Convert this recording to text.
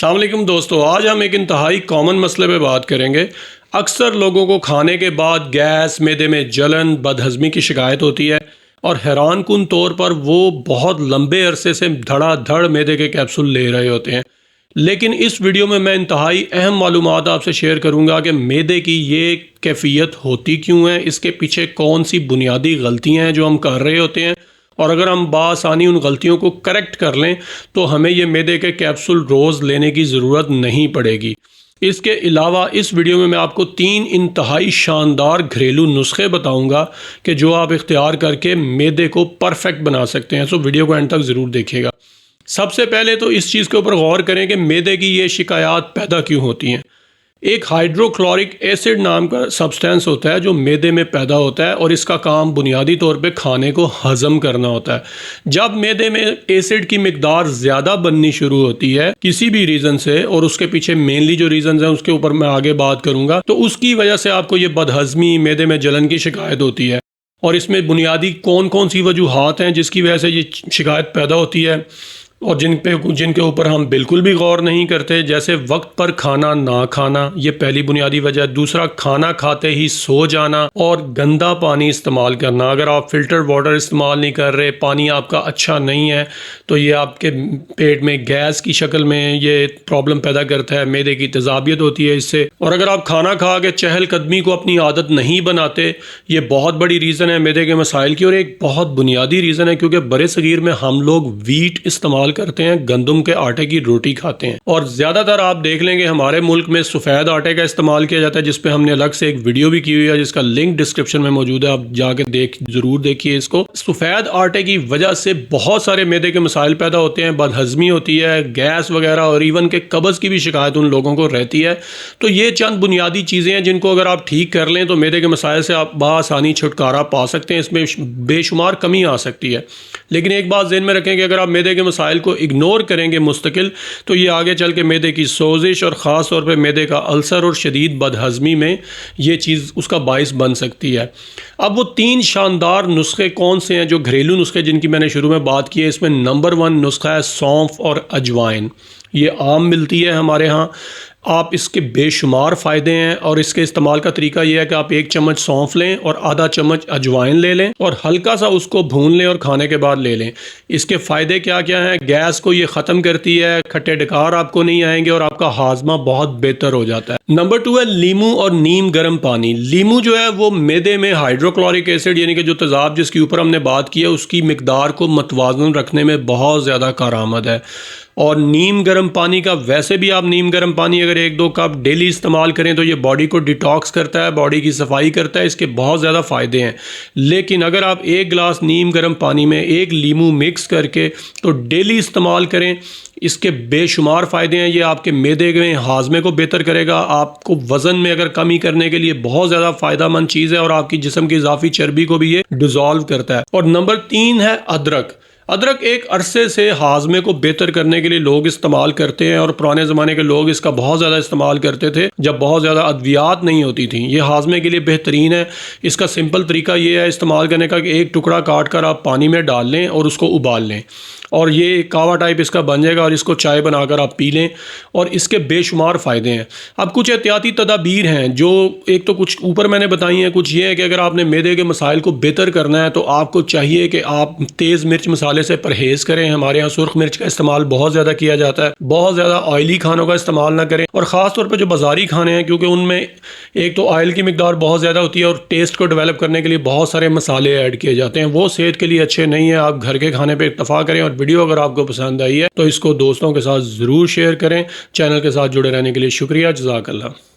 अस्सलाम वालेकुम दोस्तों, आज हम एक इंतहाई कॉमन मसले पे बात करेंगे। अक्सर लोगों को खाने के बाद गैस, मैदे में जलन, बदहज़मी की शिकायत होती है और हैरान कुन तौर पर वो बहुत लंबे अरसे से धड़ाधड़ मैदे के कैप्सूल ले रहे होते हैं। लेकिन इस वीडियो में मैं इंतहाई अहम मालूमात आपसे शेयर करूंगा कि मैदे की ये कैफियत होती क्यों है, इसके पीछे कौन सी बुनियादी गलतियां हैं जो हम कर रहे होते हैं, और अगर हम बासानी उन गलतियों को करेक्ट कर लें तो हमें ये मैदे के कैप्सूल रोज़ लेने की ज़रूरत नहीं पड़ेगी। इसके अलावा इस वीडियो में मैं आपको 3 इंतहाई शानदार घरेलू नुस्खे बताऊंगा कि जो आप इख्तियार करके मैदे को परफेक्ट बना सकते हैं। सो वीडियो को एंड तक ज़रूर देखिएगा। सबसे पहले तो इस चीज़ के ऊपर गौर करें कि मैदे की ये शिकायत पैदा क्यों होती हैं। एक हाइड्रोक्लोरिक एसिड नाम का सब्सटेंस होता है जो मैदे में पैदा होता है और इसका काम बुनियादी तौर पे खाने को हज़म करना होता है। जब मैदे में एसिड की मिकदार ज़्यादा बननी शुरू होती है किसी भी रीज़न से, और उसके पीछे मेनली जो रीज़न है उसके ऊपर मैं आगे बात करूँगा, तो उसकी वजह से आपको ये बदहज़मी, मैदे में जलन की शिकायत होती है। और इसमें बुनियादी कौन कौन सी वजूहात हैं जिसकी वजह से ये शिकायत पैदा होती है और जिनके ऊपर हम बिल्कुल भी गौर नहीं करते, जैसे वक्त पर खाना ना खाना, ये पहली बुनियादी वजह। दूसरा, खाना खाते ही सो जाना और गंदा पानी इस्तेमाल करना। अगर आप फ़िल्टर वाटर इस्तेमाल नहीं कर रहे, पानी आपका अच्छा नहीं है, तो ये आपके पेट में गैस की शक्ल में ये प्रॉब्लम पैदा करता है, मैदे की तेज़ाबियत होती है इससे। और अगर आप खाना खा के चहलकदमी को अपनी आदत नहीं बनाते, ये बहुत बड़ी रीज़न है मैदे के मसाइल की। और एक बहुत बुनियादी रीज़न है क्योंकि बड़े सगीर में हम लोग वीट इस्तेमाल करते हैं, गंदम के आटे की रोटी खाते हैं, और ज्यादातर आप देख लेंगे हमारे मुल्क में सफेद आटे का इस्तेमाल किया जाता है, जिस पे हमने अलग से एक वीडियो भी की हुई है जिसका लिंक डिस्क्रिप्शन में मौजूद है, आप जाके जरूर देखिए इसको। सफेद आटे की वजह से बहुत सारे मैदे के मसाइल पैदा होते हैं, बदहजमी होती है, गैस वगैरह, और इवन के कब्ज की भी शिकायत उन लोगों को रहती है। तो ये चंद बुनियादी चीजें हैं जिनको अगर आप ठीक कर लें तो मैदे के मसाइल से आप बआसानी छुटकारा पा सकते हैं। इसमें बेशुमार कमी आ सकती है, लेकिन एक बात ज़हन में रखें कि अगर आप मैदे के मसाइल को इग्नोर करेंगे मुस्तकिल, तो ये आगे चल के मैदे की सोजिश और ख़ास तौर पे मैदे का अल्सर और शदीद बदहज़मी में ये चीज़ उसका बाइस बन सकती है। अब वो 3 शानदार नुस्खे कौन से हैं, जो घरेलू नुस्खे जिनकी मैंने शुरू में बात की है, इसमें नंबर 1 नुस्खा है सौंफ और अजवाइन। ये आम मिलती है हमारे यहाँ। आप इसके बेशुमार फ़ायदे हैं और इसके इस्तेमाल का तरीका यह है कि आप 1 चम्मच सौंफ लें और आधा चम्मच अजवाइन ले लें और हल्का सा उसको भून लें और खाने के बाद ले लें। इसके फ़ायदे क्या क्या हैं? गैस को ये ख़त्म करती है, खट्टे डकार आपको नहीं आएंगे और आपका हाजमा बहुत बेहतर हो जाता है। नंबर 2 है लीमू और नीम गर्म पानी। लीमू जो है वो मैदे में हाइड्रोक्लोरिक एसिड यानी कि जो तेज़ाब जिसके ऊपर हमने बात की है उसकी मिकदार को मतवाज़न रखने में बहुत ज़्यादा कारआमद है। और नीम गर्म पानी का, वैसे भी आप नीम गर्म पानी अगर 1-2 कप डेली इस्तेमाल करें तो ये बॉडी को डिटॉक्स करता है, बॉडी की सफाई करता है, इसके बहुत ज़्यादा फ़ायदे हैं। लेकिन अगर आप 1 गिलास नीम गर्म पानी में 1 लीमू मिक्स करके तो डेली इस्तेमाल करें, इसके बेशुमार फ़ायदे हैं। ये आपके मैदे में हाजमे को बेहतर करेगा, आपको वज़न में अगर कमी करने के लिए बहुत ज़्यादा फ़ायदेमंद चीज़ है और आपकी जिस्म की इजाफी चर्बी को भी ये डिज़ोल्व करता है। और नंबर 3 है अदरक। अदरक एक अरसे से हाजमे को बेहतर करने के लिए लोग इस्तेमाल करते हैं और पुराने ज़माने के लोग इसका बहुत ज़्यादा इस्तेमाल करते थे जब बहुत ज़्यादा अद्वियात नहीं होती थी। ये हाजमे के लिए बेहतरीन है। इसका सिंपल तरीका ये है इस्तेमाल करने का कि 1 टुकड़ा काट कर आप पानी में डाल लें और उसको उबाल लें और ये कावा टाइप इसका बन जाएगा और इसको चाय बनाकर आप पी लें और इसके बेशुमार फ़ायदे हैं। अब कुछ एहतियाती तदाबीर हैं जो एक तो कुछ ऊपर मैंने बताई हैं, कुछ ये है कि अगर आपने मैदे के मसाइल को बेहतर करना है तो आपको चाहिए कि आप तेज़ मिर्च मसाले से परहेज़ करें। हमारे यहाँ सुर्ख मिर्च का इस्तेमाल बहुत ज़्यादा किया जाता है। बहुत ज़्यादा ऑयली खानों का इस्तेमाल ना करें और ख़ास तौर पर जो बाज़ारी खाने हैं क्योंकि उनमें एक तो ऑयल की मिकदार बहुत ज़्यादा होती है और टेस्ट को डेवलप करने के लिए बहुत सारे मसाले ऐड किए जाते हैं, वो सेहत के लिए अच्छे नहीं है। आप घर के खाने पर इत्तफा करें और वीडियो अगर आपको पसंद आई है तो इसको दोस्तों के साथ ज़रूर शेयर करें। चैनल के साथ जुड़े रहने के लिए शुक्रिया। जज़ाकल्लाह।